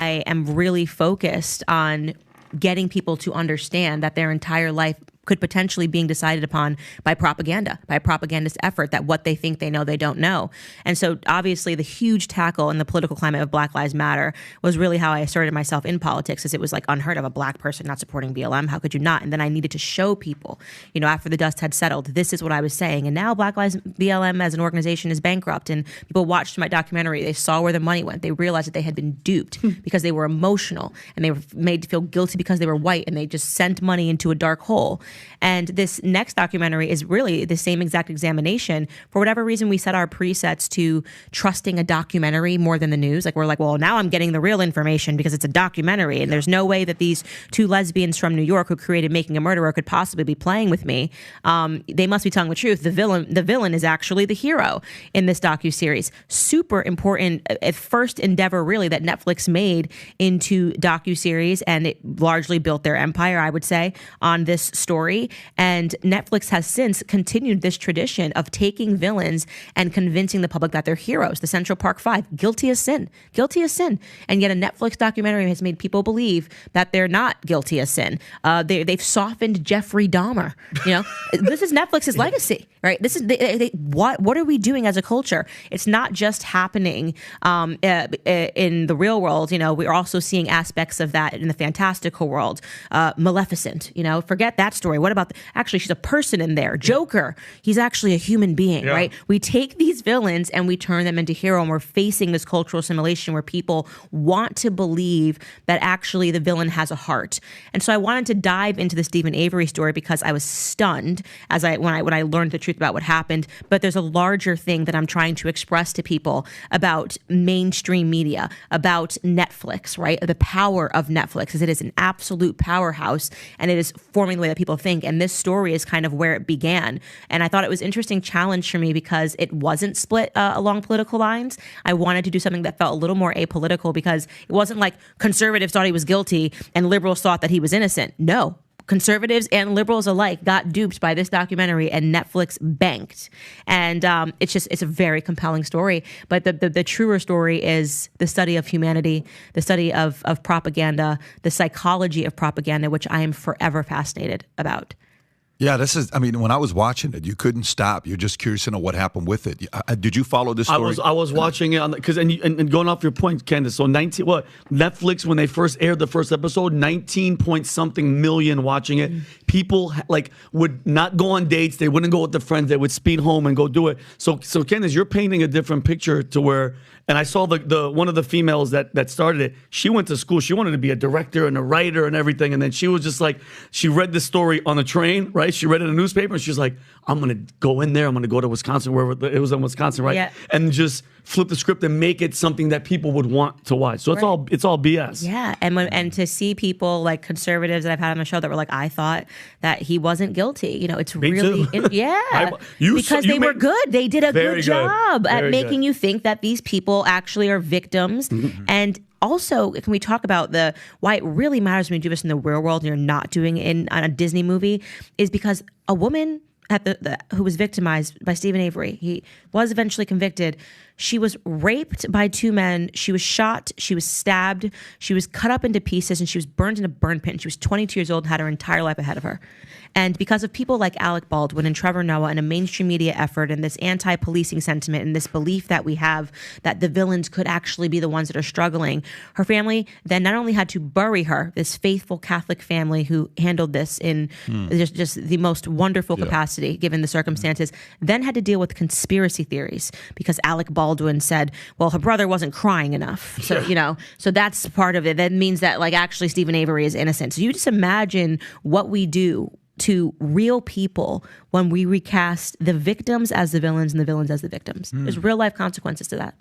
I am really focused on getting people to understand that their entire life could potentially being decided upon by propaganda, by a propagandist effort, that what they think they know, they don't know. And so obviously the huge tackle in the political climate of Black Lives Matter was really how I asserted myself in politics, as it was like unheard of, a Black person not supporting BLM. How could you not? And then I needed to show people, you know, after the dust had settled, this is what I was saying. And now Black Lives BLM as an organization is bankrupt, and people watched my documentary. They saw where the money went. They realized that they had been duped because they were emotional and they were made to feel guilty because they were white, and they just sent money into a dark hole. And this next documentary is really the same exact examination. For whatever reason, we set our presets to trusting a documentary more than the news. Like, we're like, well, now I'm getting the real information because it's a documentary. And there's no way that these two lesbians from New York who created Making a Murderer could possibly be playing with me. They must be telling the truth. The villain is actually the hero in this docuseries. Super important, first endeavor really that Netflix made into docuseries, and it largely built their empire, I would say, on this story. And Netflix has since continued this tradition of taking villains and convincing the public that they're heroes. The Central Park Five, guilty as sin, guilty as sin. And yet a Netflix documentary has made people believe that they're not guilty as sin. They've softened Jeffrey Dahmer. You know, this is Netflix's legacy, right? This is what are we doing as a culture? It's not just happening in the real world. You know, we're also seeing aspects of that in the fantastical world. Maleficent, you know, forget that story. What about actually, she's a person in there. Joker, he's actually a human being, right? We take these villains and we turn them into hero, and we're facing this cultural assimilation where people want to believe that actually the villain has a heart. And so I wanted to dive into the Stephen Avery story because I was stunned when I learned the truth about what happened. But there's a larger thing that I'm trying to express to people about mainstream media, about Netflix, right? The power of Netflix, as it is an absolute powerhouse, and it is forming the way that people think. And this story is kind of where it began. And I thought it was an interesting challenge for me because it wasn't split along political lines. I wanted to do something that felt a little more apolitical, because it wasn't like conservatives thought he was guilty and liberals thought that he was innocent. No. Conservatives and liberals alike got duped by this documentary, and Netflix banked. And it's a very compelling story. But the truer story is the study of humanity, the study of propaganda, the psychology of propaganda, which I am forever fascinated about. Yeah, when I was watching it, you couldn't stop. You're just curious to know what happened with it. Did you follow this story? I was watching it because and going off your point, Candace. So Netflix, when they first aired the first episode, 19 point something million watching it. People would not go on dates. They wouldn't go with their friends. They would speed home and go do it. So Candace, you're painting a different picture to where. And I saw the one of the females that started it. She went to school. She wanted to be a director and a writer and everything. And then she was just like, she read the story on the train, right? She read it in a newspaper, and she was like, I'm going to go in there. I'm going to go to Wisconsin, wherever it was in Wisconsin, right? Yeah. And just flip the script and make it something that people would want to watch. So it's all BS. Yeah, and to see people like conservatives that I've had on the show that were like, I thought that he wasn't guilty. You know, it's Me really too. Because they were good. They did a good job at making you think that these people actually are victims. Mm-hmm. And also, can we talk about why it really matters when you do this in the real world and you're not doing it on a Disney movie, is because a woman who was victimized by Stephen Avery, he was eventually convicted. She was raped by two men. She was shot. She was stabbed. She was cut up into pieces, and she was burned in a burn pit. And she was 22 years old and had her entire life ahead of her. And because of people like Alec Baldwin and Trevor Noah and a mainstream media effort and this anti-policing sentiment and this belief that we have that the villains could actually be the ones that are struggling, her family then not only had to bury her, this faithful Catholic family who handled this in just the most wonderful capacity given the circumstances, then had to deal with conspiracy theories because Alec Baldwin said, well, her brother wasn't crying enough. So, so that's part of it. That means that actually Stephen Avery is innocent. So you just imagine what we do to real people when we recast the victims as the villains and the villains as the victims. There's real life consequences to that.